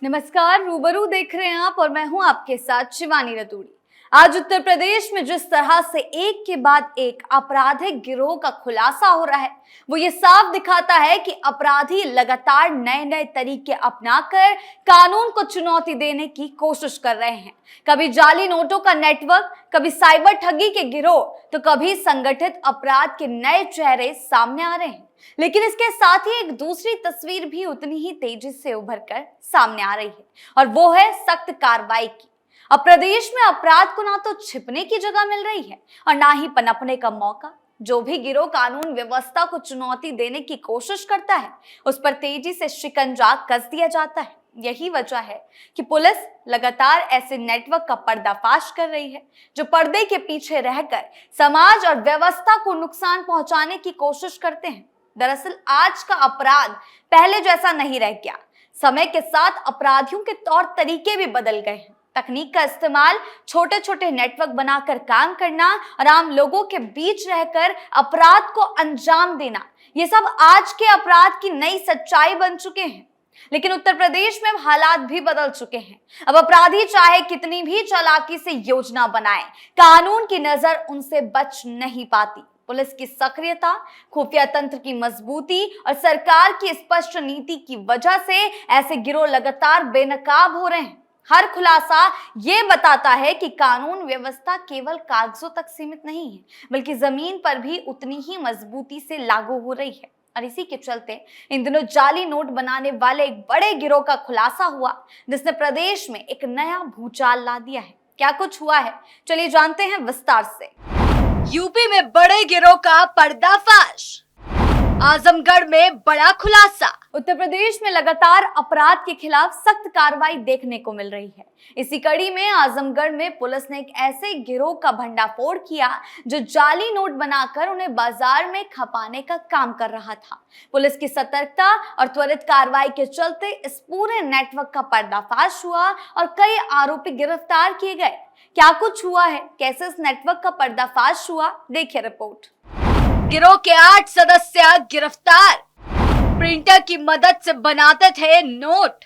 नमस्कार, रूबरू देख रहे हैं आप और मैं हूं आपके साथ शिवानी रतूड़ी। आज उत्तर प्रदेश में जिस तरह से एक के बाद एक आपराधिक गिरोह का खुलासा हो रहा है, वो ये साफ दिखाता है कि अपराधी लगातार नए नए तरीके अपनाकर कानून को चुनौती देने की कोशिश कर रहे हैं। कभी जाली नोटों का नेटवर्क, कभी साइबर ठगी के गिरोह, तो कभी संगठित अपराध के नए चेहरे सामने आ रहे हैं। लेकिन इसके साथ ही एक दूसरी तस्वीर भी उतनी ही तेजी से उभर कर सामने आ रही है, और वो है सख्त कार्रवाई की। अब प्रदेश में अपराध को ना तो छिपने की जगह मिल रही है और ना ही पनपने का मौका। जो भी गिरोह कानून व्यवस्था को चुनौती देने की कोशिश करता है, उस पर तेजी से शिकंजा कस दिया जाता है। यही वजह है कि पुलिस लगातार ऐसे नेटवर्क का पर्दाफाश कर रही है, जो पर्दे के पीछे रहकर समाज और व्यवस्था को नुकसान पहुंचाने की कोशिश करते हैं। दरअसल आज का अपराध पहले जैसा नहीं रह गया। समय के साथ अपराधियों के तौर तरीके भी बदल गए हैं। तकनीक का इस्तेमाल, छोटे छोटे नेटवर्क बनाकर काम करना और आम लोगों के बीच रहकर अपराध को अंजाम देना, ये सब आज के अपराध की नई सच्चाई बन चुके हैं। लेकिन उत्तर प्रदेश में हालात भी बदल चुके हैं। अब अपराधी चाहे कितनी भी चालाकी से योजना बनाए, कानून की नजर उनसे बच नहीं पाती। पुलिस की सक्रियता, खुफिया तंत्र की मजबूती और सरकार की स्पष्ट नीति की वजह से ऐसे गिरोह लगातार बेनकाब हो रहे हैं। हर खुलासा ये बताता है कि कानून व्यवस्था केवल कागजों तक सीमित नहीं है, बल्कि जमीन पर भी उतनी ही मजबूती से लागू हो रही है। और इसी के चलते इन दिनों जाली नोट बनाने वाले एक बड़े गिरोह का खुलासा हुआ, जिसने प्रदेश में एक नया भूचाल ला दिया है। क्या कुछ हुआ है, चलिए जानते हैं विस्तार से। यूपी में बड़े गिरोह का पर्दाफाश, आजमगढ़ में बड़ा खुलासा। उत्तर प्रदेश में लगातार अपराध के खिलाफ सख्त कार्रवाई देखने को मिल रही है। इसी कड़ी में आजमगढ़ में पुलिस ने एक ऐसे गिरोह का भंडाफोड़ किया, जो जाली नोट बनाकर उन्हें बाजार में खपाने का काम कर रहा था। पुलिस की सतर्कता और त्वरित कार्रवाई के चलते इस पूरे नेटवर्क का पर्दाफाश हुआ और कई आरोपी गिरफ्तार किए गए। क्या कुछ हुआ है, कैसे इस नेटवर्क का पर्दाफाश हुआ, देखिए रिपोर्ट। गिरोह के 8 सदस्य गिरफ्तार, प्रिंटर की मदद से बनाते थे नोट।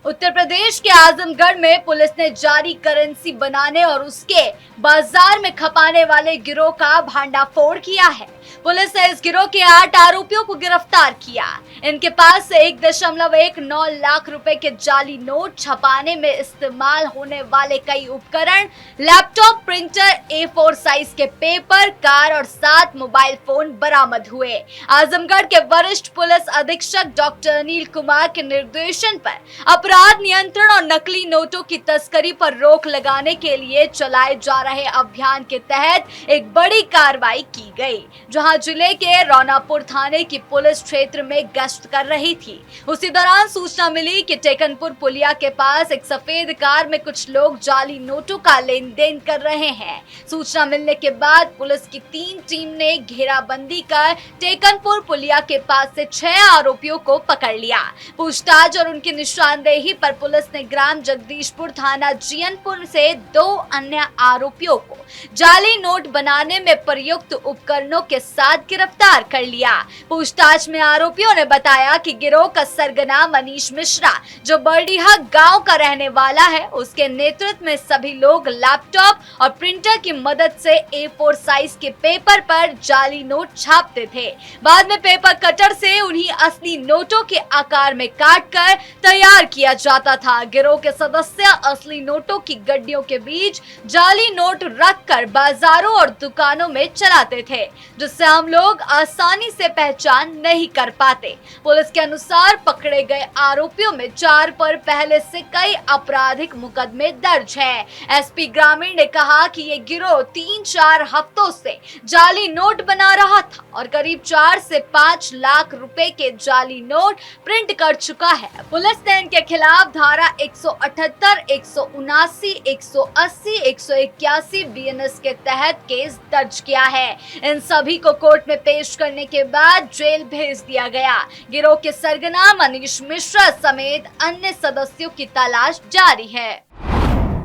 उत्तर प्रदेश के आजमगढ़ में पुलिस ने जारी करेंसी बनाने और उसके बाजार में खपाने वाले गिरोह का भंडाफोड़ किया है। पुलिस ने इस गिरोह के 8 आरोपियों को गिरफ्तार किया। इनके पास से 1.19 लाख रुपए के जाली नोट छपाने में इस्तेमाल होने वाले कई उपकरण, लैपटॉप, प्रिंटर, A4 साइज के पेपर, कार और 7 मोबाइल फोन बरामद हुए। आजमगढ़ के वरिष्ठ पुलिस अधीक्षक डॉक्टर अनिल कुमार के निर्देशन पर अपराध नियंत्रण और नकली नोटों की तस्करी पर रोक लगाने के लिए चलाए जा रहे अभियान के तहत एक बड़ी कार्रवाई की गई, जहां जिले के रौनापुर थाने की पुलिस क्षेत्र में गश्त कर रही थी। उसी दौरान सूचना मिली कि टेकनपुर पुलिया के पास एक सफेद कार में कुछ लोग जाली नोटों का लेन देन कर रहे हैं। सूचना मिलने के बाद पुलिस की 3 टीम ने घेराबंदी कर टेकनपुर पुलिया के पास से 6 आरोपियों को पकड़ लिया। पूछताछ और उनकी निशानदेही पर पुलिस ने ग्राम जगदीशपुर थाना जियनपुर से 2 अन्य आरोपियों को जाली नोट बनाने में प्रयुक्त उपकरणों के साथ गिरफ्तार कर लिया। पूछताछ में आरोपियों ने बताया कि गिरोह का सरगना मनीष मिश्रा, जो बरडीहा गांव का रहने वाला है, उसके नेतृत्व में सभी लोग लैपटॉप और प्रिंटर की मदद से A4 साइज के पेपर पर जाली नोट छापते थे। बाद में पेपर कटर से उन्हीं असली नोटों के आकार में काटकर तैयार किया जाता था। गिरोह के सदस्य असली नोटों की गड्डियों के बीच जाली नोट रखकर बाजारों और दुकानों में चलाते थे, जिससे हम लोग आसानी से पहचान नहीं कर पाते। पुलिस के अनुसार पकड़े गए आरोपियों में 4 पर पहले से कई आपराधिक मुकदमे दर्ज हैं। एसपी ग्रामीण ने कहा कि ये गिरोह 3-4 हफ्तों से जाली नोट बना रहा था और करीब 4 से 5 लाख रुपए के जाली नोट प्रिंट कर चुका है। पुलिस ने इनके खिलाफ धारा 178, 179, 180, 181 BNS के तहत केस दर्ज किया है। इन सभी को कोर्ट में पेश करने के बाद जेल भेज दिया गया। गिरोह के सरगना मनीष मिश्रा समेत अन्य सदस्यों की तलाश जारी है।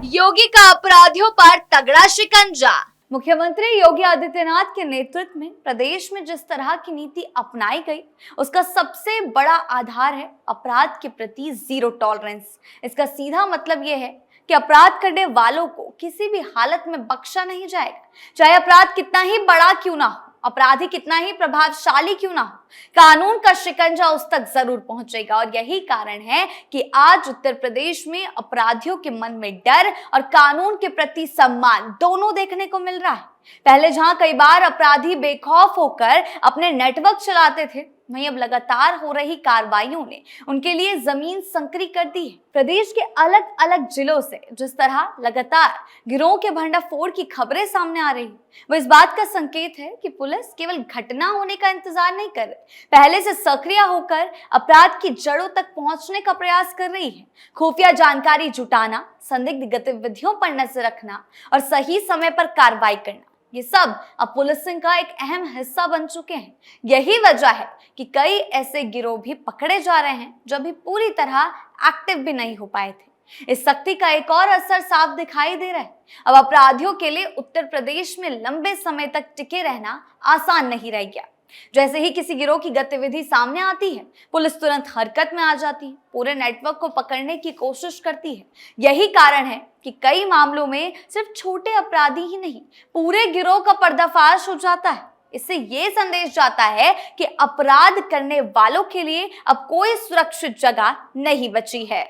योगी का अपराधियों पर तगड़ा शिकंजा, मुख्यमंत्री योगी आदित्यनाथ के नेतृत्व में प्रदेश में जिस तरह की नीति अपनाई गई, उसका सबसे बड़ा आधार है अपराध के प्रति जीरो टॉलरेंस। इसका सीधा मतलब यह है कि अपराध करने वालों को किसी भी हालत में बख्शा नहीं जाएगा, चाहे अपराध कितना ही बड़ा क्यों ना हो, अपराधी कितना ही प्रभावशाली क्यों ना हो, कानून का शिकंजा उस तक जरूर पहुंचेगा। और यही कारण है कि आज उत्तर प्रदेश में अपराधियों के मन में डर और कानून के प्रति सम्मान दोनों देखने को मिल रहा है। पहले जहां कई बार अपराधी बेखौफ होकर अपने नेटवर्क चलाते थे, वहीं अब लगातार हो रही कार्रवाइयों ने उनके लिए जमीन संकरी कर दी है। प्रदेश के अलग अलग जिलों से जिस तरह लगातार गिरोह के भंडाफोड़ की खबरें सामने आ रही, वो इस बात का संकेत है कि पुलिस केवल घटना होने का इंतजार नहीं कर रही, पहले से सक्रिय होकर अपराध की जड़ों तक पहुंचने का प्रयास कर रही है। खुफिया जानकारी जुटाना, संदिग्ध गतिविधियों पर नजर रखना और सही समय पर कार्रवाई करना, ये सब अब पुलिसिंग का एक अहम हिस्सा बन चुके हैं। यही वजह है कि कई ऐसे गिरोह भी पकड़े जा रहे हैं जो अभी पूरी तरह एक्टिव भी नहीं हो पाए थे। इस सख्ती का एक और असर साफ दिखाई दे रहा है। अब अपराधियों के लिए उत्तर प्रदेश में लंबे समय तक टिके रहना आसान नहीं रह गया। जैसे ही किसी गिरोह की गतिविधि सामने आती है, पुलिस तुरंत हरकत में आ जाती है, पूरे नेटवर्क को पकड़ने की कोशिश करती है। यही कारण है कि कई मामलों में सिर्फ छोटे अपराधी ही नहीं, पूरे गिरोह का पर्दाफाश हो जाता है। इससे ये संदेश जाता है कि अपराध करने वालों के लिए अब कोई सुरक्षित जगह नहीं बची है।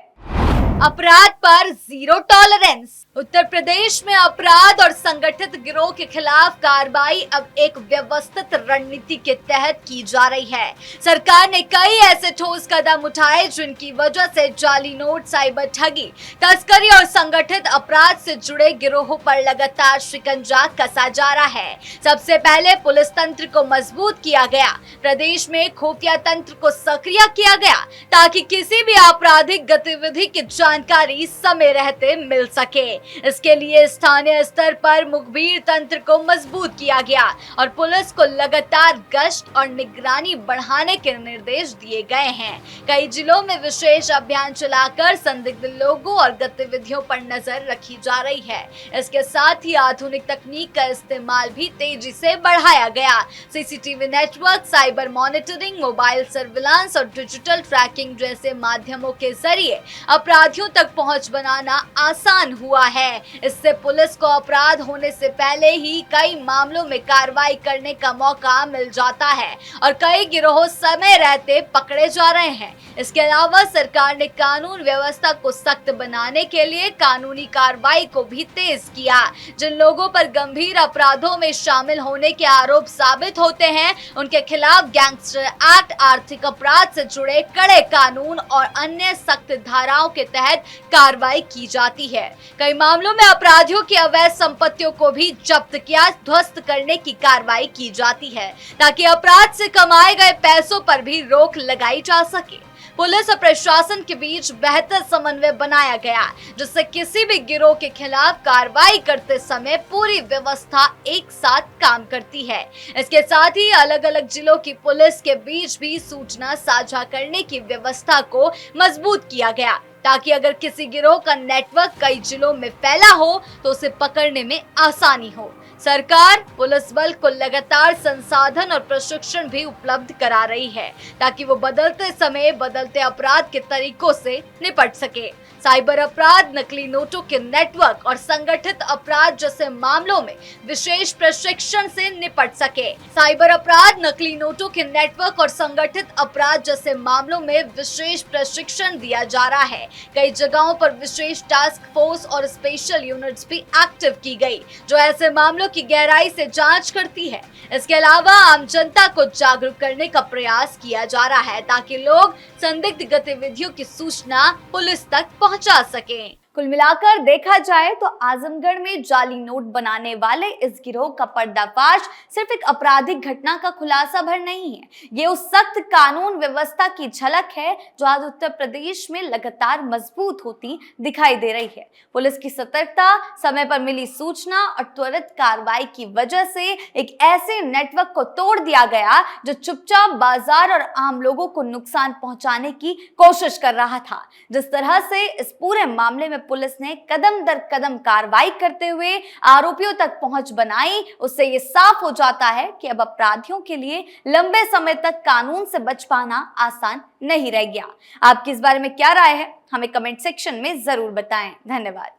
अपराध पर जीरो टॉलरेंस। उत्तर प्रदेश में अपराध और संगठित गिरोह के खिलाफ कार्रवाई अब एक व्यवस्थित रणनीति के तहत की जा रही है। सरकार ने कई ऐसे ठोस कदम उठाए जिनकी वजह से जाली नोट, साइबर ठगी, तस्करी और संगठित अपराध से जुड़े गिरोहों पर लगातार शिकंजा कसा जा रहा है। सबसे पहले पुलिस तंत्र को मजबूत किया गया। प्रदेश में खुफिया तंत्र को सक्रिय किया गया ताकि किसी भी आपराधिक गतिविधि की जानकारी समय रहते मिल सके। इसके लिए स्थानीय स्तर पर मुखबिर तंत्र को मजबूत किया गया और पुलिस को लगातार गश्त और निगरानी बढ़ाने के निर्देश दिए गए हैं। कई जिलों में विशेष अभियान चलाकर संदिग्ध लोगों और गतिविधियों पर नजर रखी जा रही है। इसके साथ ही आधुनिक तकनीक का इस्तेमाल भी तेजी से बढ़ाया गया। CCTV network, cyber monitoring, mobile surveillance और डिजिटल ट्रैकिंग जैसे माध्यमों के जरिए अपराधियों तक पहुंच बनाना आसान हुआ है। इससे पुलिस को अपराध होने से पहले ही कई मामलों में कार्रवाई करने का मौका मिल जाता है और कई गिरोह समय रहते पकड़े जा रहे हैं। इसके अलावा सरकार ने कानून व्यवस्था को सख्त बनाने के लिए कानूनी कार्रवाई को भी तेज किया। जिन लोगों पर गंभीर अपराधों में शामिल होने के आरोप साबित होते हैं, उनके खिलाफ गैंगस्टर एक्ट, आर्थिक अपराध से जुड़े कड़े कानून और अन्य सख्त धाराओं के तहत कार्रवाई की जाती है। कई मामलों में अपराधियों की अवैध संपत्तियों को भी जब्त किया, ध्वस्त करने की कार्रवाई की जाती है ताकि अपराध से कमाए गए पैसों पर भी रोक लगाई जा सके। पुलिस और प्रशासन के बीच बेहतर समन्वय बनाया गया, जिससे किसी भी गिरोह के खिलाफ कार्रवाई करते समय पूरी व्यवस्था एक साथ काम करती है। इसके साथ ही अलग अलग जिलों की पुलिस के बीच भी सूचना साझा करने की व्यवस्था को मजबूत किया गया ताकि अगर किसी गिरोह का नेटवर्क कई जिलों में फैला हो तो उसे पकड़ने में आसानी हो। सरकार पुलिस बल को लगातार संसाधन और प्रशिक्षण भी उपलब्ध करा रही है ताकि वो बदलते समय बदलते अपराध के तरीकों से निपट सके। साइबर अपराध, नकली नोटों के नेटवर्क और संगठित अपराध जैसे मामलों में विशेष प्रशिक्षण से निपट सके। साइबर अपराध, नकली नोटों के नेटवर्क और संगठित अपराध जैसे मामलों में विशेष प्रशिक्षण दिया जा रहा है। कई जगहों पर विशेष टास्क फोर्स और स्पेशल यूनिट्स भी एक्टिव की गई, जो ऐसे मामलों की गहराई से जांच करती है। इसके अलावा आम जनता को जागरूक करने का प्रयास किया जा रहा है ताकि लोग संदिग्ध गतिविधियों की सूचना पुलिस तक पहुंचा सकें। कुल मिलाकर देखा जाए तो आजमगढ़ में जाली नोट बनाने वाले इस गिरोह का पर्दाफाश सिर्फ एक आपराधिक घटना का खुलासा भर नहीं है, ये उस सख्त कानून व्यवस्था की झलक है जो आज उत्तर प्रदेश में लगातार मजबूत होती दिखाई दे रही है। पुलिस की सतर्कता, समय पर मिली सूचना और त्वरित कार्रवाई की वजह से एक ऐसे नेटवर्क को तोड़ दिया गया जो चुपचाप बाजार और आम लोगों को नुकसान पहुंचाने की कोशिश कर रहा था। जिस तरह से इस पूरे मामले में पुलिस ने कदम दर कदम कार्रवाई करते हुए आरोपियों तक पहुंच बनाई, उससे ये साफ हो जाता है कि अब अपराधियों के लिए लंबे समय तक कानून से बच पाना आसान नहीं रह गया। आपकी इस बारे में क्या राय है, हमें कमेंट सेक्शन में जरूर बताएं। धन्यवाद।